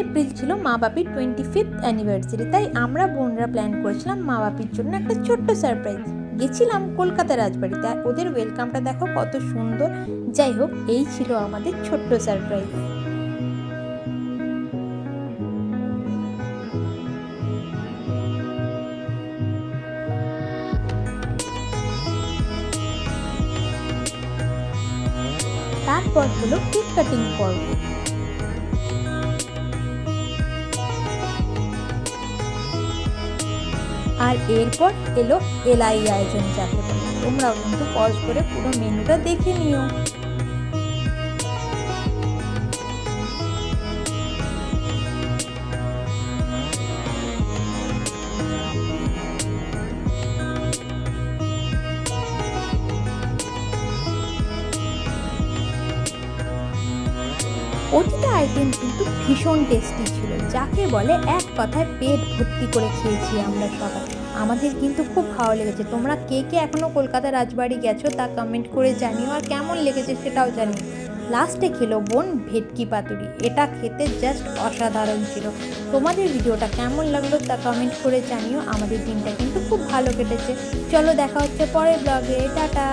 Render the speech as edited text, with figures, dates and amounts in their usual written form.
April ছিল মা বাপির 25th anniversary, তাই আমরা বোনরা প্ল্যান করেছিলাম মা বাপির জন্য একটা ছোট্ট সারপ্রাইজ। গেছিলাম কলকাতা রাজবাড়িতে, আর ওদের ওয়েলকামটা দেখো কত সুন্দর। যাই হোক, এই ছিল আমাদের ছোট্ট সারপ্রাইজ। তারপর হলো কেক কাটিং পর্ব। আর এরপর এলো এলাই আয়োজন, যাকে বলে। তোমরাও কিন্তু পজ করে পুরো মেনুটা দেখে নিও। প্রতিটা আইটেম কিন্তু ভীষণ টেস্টি ছিল, যাকে বলে এক কথায় পেট ভর্তি করে খেয়েছি আমরা সবাই। আমাদের কিন্তু খুব ভালো লেগেছে। তোমরা কে কে এখনও কলকাতা রাজবাড়ি গেছো তা কমেন্ট করে জানিও, আর কেমন লেগেছে সেটাও জানিও। লাস্টে খেলো বোন ভেটকি পাতুরি, এটা খেতে জাস্ট অসাধারণ ছিল। তোমাদের ভিডিওটা কেমন লাগলো তা কমেন্ট করে জানিও। আমাদের দিনটা কিন্তু খুব ভালো কেটেছে। চলো দেখা হচ্ছে পরের ব্লগে, টাটা।